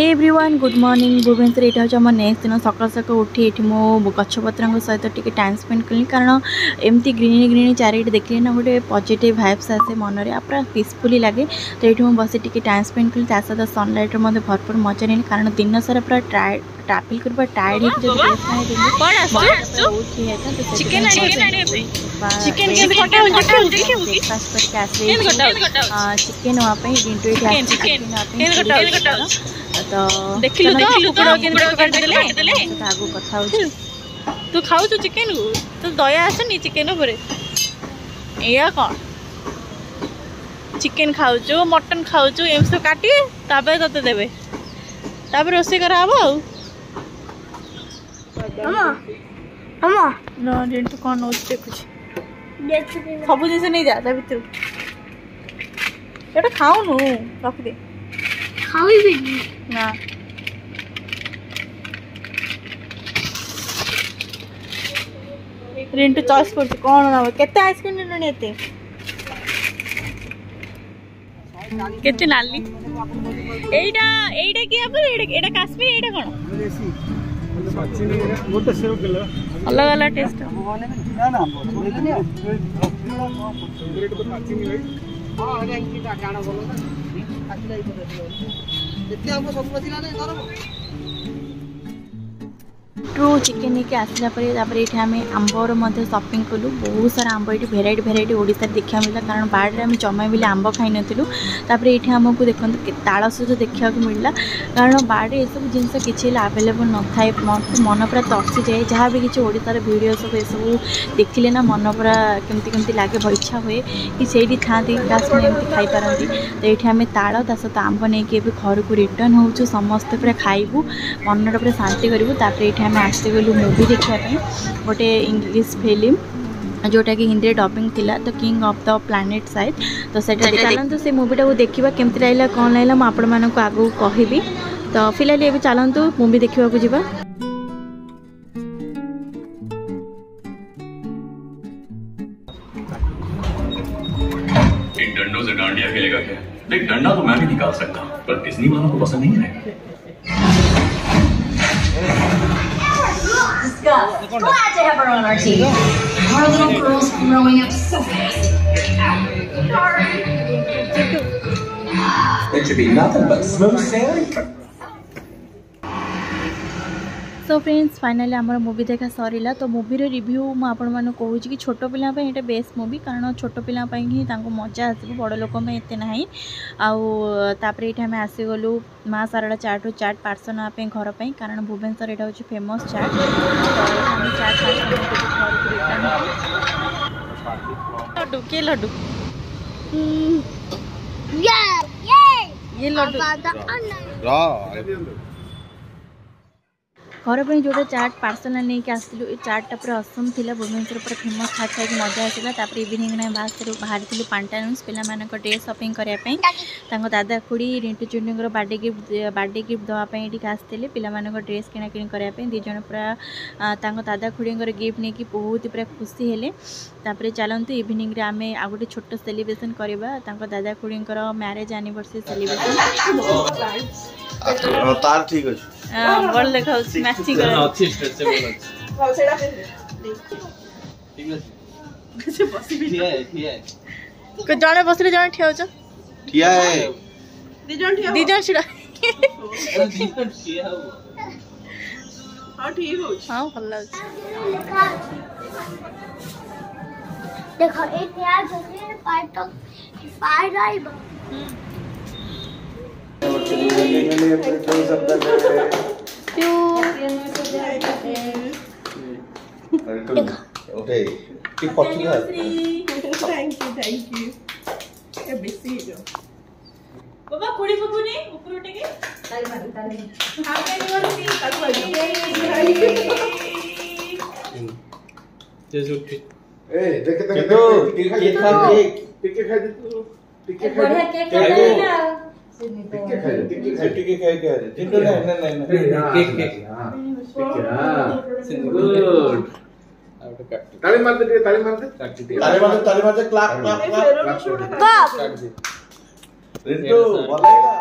हे everyone good morning Bhubaneswar यहाँ हूँ आम नेक्स्ट दिन सकाल सकाल उठी ये मो गछपत्र सहित टी टाइम स्पेंड कली कारण एमती ग्रीनी ग्रीनी चारिट देखिए ना गोटे पॉजिटिव वाइब्स आसे मन में पूरा पीसफुली लगे। तो ये बस टी टाइम स्पेंड कली सहित सनलाइट भरपूर मजा नहीं कारण दिन सारा पूरा ट्राफिल कर टायर्ड चिकेन नापी कथा तू खाऊ चिकेन को तो दया आसनी चिकेन या कौन चिकेन खाऊ मटन खाऊ एम सब काटे ते देवे रोसे करा रिंटू कौन नौ देखु सब जिन नहीं जा भर ये खाऊनु रखिदे ना रिंटू चॉइस कर कौन ना केते आइसक्रीम लेनी एते केते नाली एटा एटा की आप एटा काश्मीर एटा कोन अलग अलग टेस्ट ट्रू चिकेन लेके आसला ये आम आंबर शॉपिंग कलु बहुत सारा आंब ये भेराइटी भेराइटी ओडिशा देखा मिला कारण बाड़े आम जमा भी आंब खाई नुँ ये आमको देखते तालसज देखा मिलला कारण बाड़े ये सब जिन किसी आवेलेबल न थाए मन पूरा तरसी जाए जहाँ भी किसी ओडिशार वीडियो सब ये सब देखिले ना मन पूरा केमती केमती लगे इच्छा हुए कि सही था काश्मीर एमती खाई पारती। तो ये आम ताल सहित आंब नहीं घर को रिटर्न हो समस्ते पूरा खाइबू मन पूरा शांति करूँ। ये आम आसते गलु मूवी देखापी गोटे इंग्लिश फिल्म जोटा कि हिंदी डबिंग थिला तो king of the planet side. तो चलते से मूवीटा को देखा केमती लगला कौन लगला मुझे आपण मानक आगू कहबी। तो फिलहाल ये चलतु मूवी देखा जा डंडों से डांडिया खेलेगा क्या? देख डंडा तो मैं भी निकाल सकता हूँ पर डिज्नी वालों को पसंद नहीं है। Glad to have her on our team. Our little girl's growing up so fast. It should be nothing but smooth sailing. So friends finally आम मूवी देखा सरला। तो मूवीर रिव्यू मुझे कहूँ कि छोट पिला ये बेस्ट मूवी कारण छोट पिला ही मजा आस बड़ लोक एत ना आउे ये आम आसीगलु माँ सारड़ा चाट चाट पार्सल नापी घर पर कारण भुवनेश्वर यहाँ हूँ फेमस चाट। तो लड्डू के लड्डू ये लड्डू घर पर जो चाट पार्सल नहीं आसलु ये चाटा पूरा असम थिला भुवनेश्वर पूरा फेमस खाई खाई मजा आसला। इवनिंग में बाहर पांटानुस पिला ड्रेस शॉपिंग करने दादा खुड़ी रिंटू चुन्नी बर्थडे गिफ्ट दवापाई ये आसते पिला ड्रेस किना किणी करने दीज पूरा दादा खुड़ी गिफ्ट नहीं बहुत पूरा खुशी हेले। चलतु इवनिंग रे आम आ गए छोट सेलिब्रेशन करवा दादा खुड़ी मैरेज एनिवर्सरी सेलिब्रेशन तार ठीक अछि बड़ देखा मैचिंग कर अच्छी स्ट्रेचेबल अछि ठीक अछि से बसी भी ठिया को जणे बसले जणे ठिया छ ठिया है दी जण छिड़ा ठिया हो हां ठीक हो हां भल लाग देखो ए तैयार जल्दी पार्ट तो फायर आइबो बाबा खुड़ी बबुनी ऊपर उठेगे ताली मार हैप्पी एनिवर्सरी ए देख केक खा टिके खा दे तू टिके खा बढ़िया केक खा टिके खाए क्या है जिंदो नहीं केक हां गुड ताली मार दे क्लैप रिंटू बोलेगा